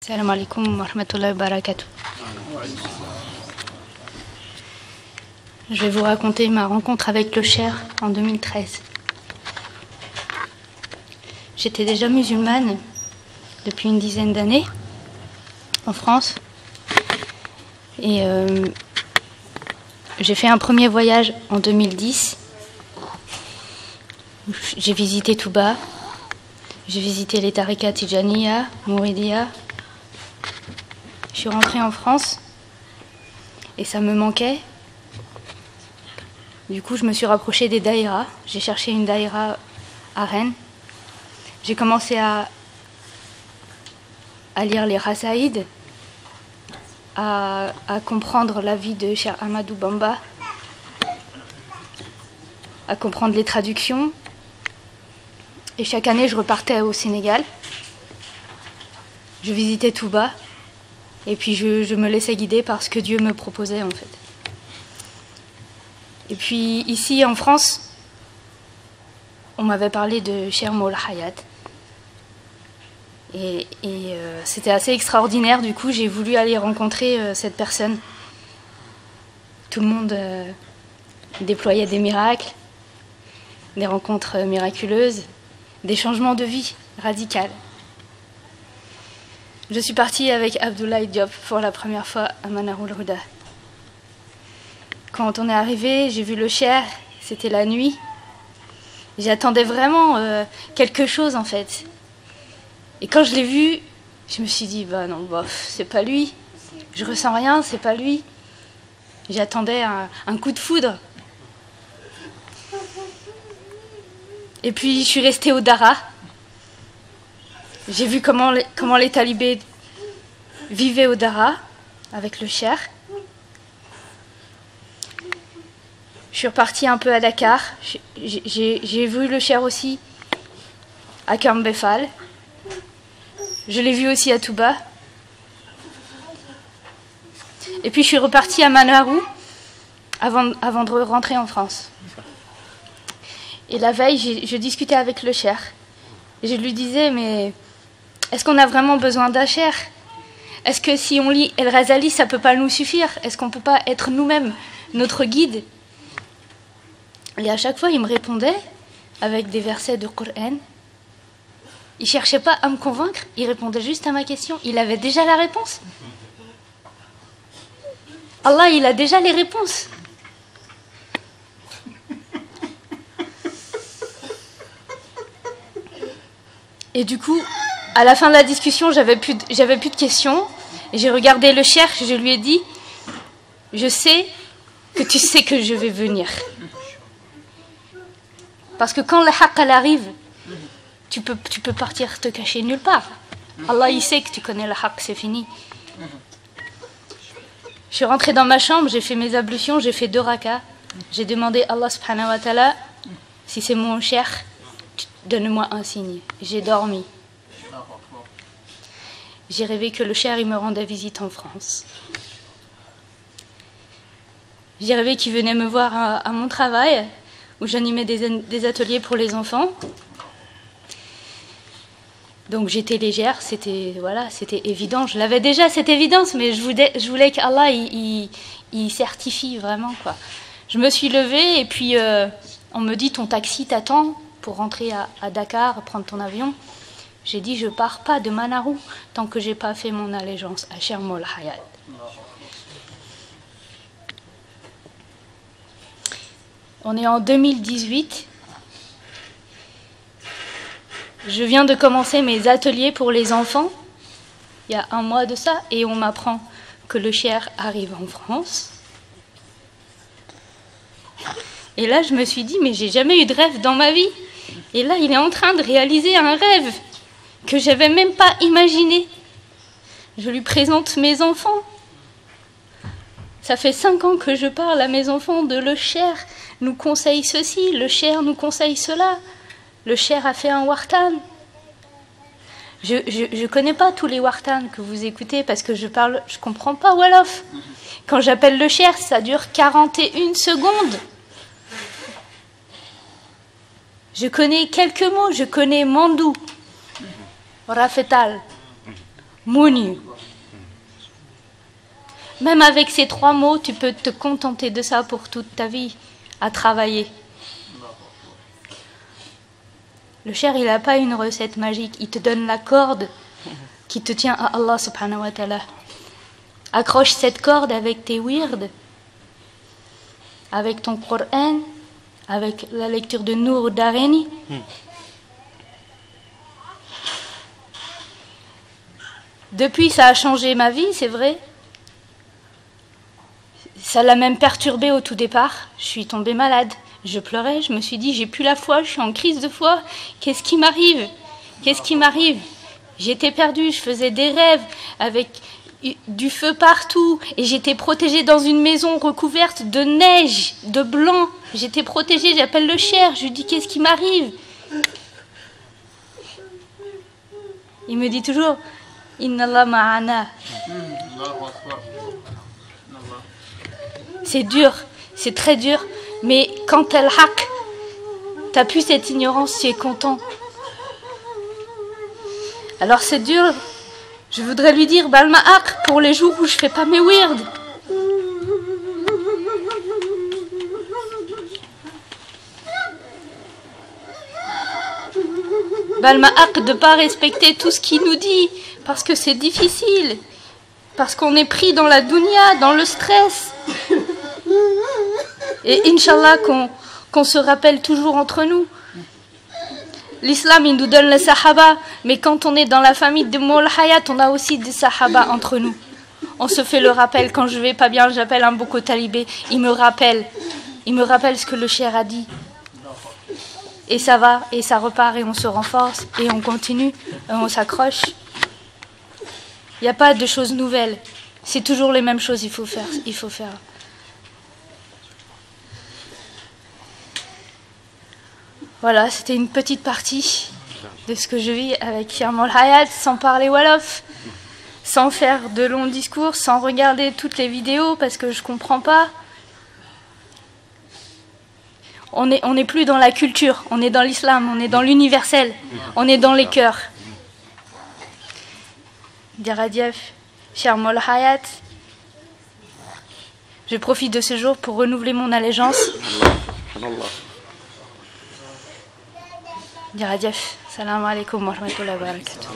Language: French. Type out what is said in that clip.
Salam alaikum wa rahmatullahi wa barakatuh. Je vais vous raconter ma rencontre avec le Cheikh en 2013. J'étais déjà musulmane depuis une dizaine d'années en France. Et j'ai fait un premier voyage en 2010. J'ai visité Touba, j'ai visité les tariqas Tijaniya, Mouridiya. Je suis rentrée en France et ça me manquait. Du coup, je me suis rapprochée des daïras. J'ai cherché une daïra à Rennes. J'ai commencé à lire les Rasaïd, à comprendre la vie de Cheikh Ahmadou Bamba, à comprendre les traductions. Et chaque année, je repartais au Sénégal. Je visitais Touba. Et puis je me laissais guider par ce que Dieu me proposait en fait. Et puis ici en France, on m'avait parlé de Cheikh Moula Hayat. Et c'était assez extraordinaire, du coup j'ai voulu aller rencontrer cette personne. Tout le monde déployait des miracles, des rencontres miraculeuses, des changements de vie radicaux. Je suis partie avec Abdoulaye Diop pour la première fois à Manarul Huda. Quand on est arrivé, j'ai vu le Cheikh, c'était la nuit. J'attendais vraiment quelque chose en fait. Et quand je l'ai vu, je me suis dit, bah non, bof, c'est pas lui. Je ressens rien, c'est pas lui. J'attendais un coup de foudre. Et puis je suis restée au Dara. J'ai vu comment les talibés vivaient au Dara avec le Cheikh. Je suis repartie un peu à Dakar. J'ai vu le Cheikh aussi à Kambefal. Je l'ai vu aussi à Touba. Et puis je suis repartie à Manarou avant de rentrer en France. Et la veille, je discutais avec le Cheikh. Et je lui disais, mais est-ce qu'on a vraiment besoin d'un Cheikh? Est-ce que si on lit El Razali, ça ne peut pas nous suffire? Est-ce qu'on ne peut pas être nous-mêmes notre guide? Et à chaque fois, il me répondait avec des versets de Coran. Il ne cherchait pas à me convaincre, il répondait juste à ma question. Il avait déjà la réponse. Allah, il a déjà les réponses. Et du coup, à la fin de la discussion, j'avais plus de questions. Et j'ai regardé le Cheikh, je lui ai dit, je sais que tu sais que je vais venir. Parce que quand le haqq elle arrive, tu peux partir te cacher nulle part. Allah, il sait que tu connais le haqq, c'est fini. Je suis rentrée dans ma chambre, j'ai fait mes ablutions, j'ai fait 2 rakas. J'ai demandé à Allah subhanahu wa ta'ala, si c'est mon Cheikh, donne-moi un signe. J'ai dormi. J'ai rêvé que le Cheikh il me rendait visite en France. J'ai rêvé qu'il venait me voir à mon travail, où j'animais des ateliers pour les enfants. Donc j'étais légère, c'était évident. Je l'avais déjà cette évidence, mais je voulais qu'Allah il certifie vraiment quoi. Je me suis levée et puis on me dit ton taxi t'attend pour rentrer à Dakar, prendre ton avion. J'ai dit je pars pas de Manarou tant que j'ai pas fait mon allégeance à Cheikh Moula Hayat. On est en 2018. Je viens de commencer mes ateliers pour les enfants, il y a 1 mois de ça, et on m'apprend que le Cheikh arrive en France. Et là, je me suis dit, mais j'ai jamais eu de rêve dans ma vie. Et là, il est en train de réaliser un rêve que j'avais même pas imaginé. Je lui présente mes enfants. Ça fait 5 ans que je parle à mes enfants de le Cheikh nous conseille ceci, le Cheikh nous conseille cela. Le Cheikh a fait un wartan. Je connais pas tous les wartans que vous écoutez parce que je comprends pas Wolof. Quand j'appelle le Cheikh, ça dure 41 secondes. Je connais quelques mots, je connais Mandou, Rafetal, Mouni. Même avec ces 3 mots, tu peux te contenter de ça pour toute ta vie, à travailler. Le cher, il n'a pas une recette magique. Il te donne la corde qui te tient à Allah subhanahu wa ta'ala. Accroche cette corde avec tes wirds, avec ton Coran, avec la lecture de Nour Dareni. Depuis, ça a changé ma vie, c'est vrai. Ça l'a même perturbée au tout départ. Je suis tombée malade. Je pleurais, je me suis dit, j'ai plus la foi, je suis en crise de foi. Qu'est-ce qui m'arrive? Qu'est-ce qui m'arrive? J'étais perdue, je faisais des rêves avec du feu partout. Et j'étais protégée dans une maison recouverte de neige, de blanc. J'étais protégée, j'appelle le cher, je lui dis, qu'est-ce qui m'arrive? Il me dit toujours, Inna Allah ma'ana. C'est dur, c'est très dur. Mais quand t'as le haq, t'as plus cette ignorance, tu es content. Alors c'est dur. Je voudrais lui dire, Balma haq pour les jours où je fais pas mes wirds. Balma haq de pas respecter tout ce qu'il nous dit, parce que c'est difficile. Parce qu'on est pris dans la dunya, dans le stress. Et Inch'Allah qu'on se rappelle toujours entre nous. L'islam, il nous donne les sahaba, mais quand on est dans la famille de Moul Hayat, on a aussi des sahaba entre nous. On se fait le rappel. Quand je vais pas bien, j'appelle un boko talibé. Il me rappelle ce que le cher a dit. Et ça va, et ça repart, et on se renforce, et on continue, et on s'accroche. Il n'y a pas de choses nouvelles. C'est toujours les mêmes choses, il faut faire. Voilà, c'était une petite partie de ce que je vis avec Moul Hayat, sans parler Wolof, sans faire de longs discours, sans regarder toutes les vidéos parce que je comprends pas. On n'est plus dans la culture, on est dans l'islam, on est dans l'universel, on est dans les cœurs. Diradief, cher Moul Hayat, je profite de ce jour pour renouveler mon allégeance. Diradief, salam alaikum wa rahmatullahi wa barakatuh.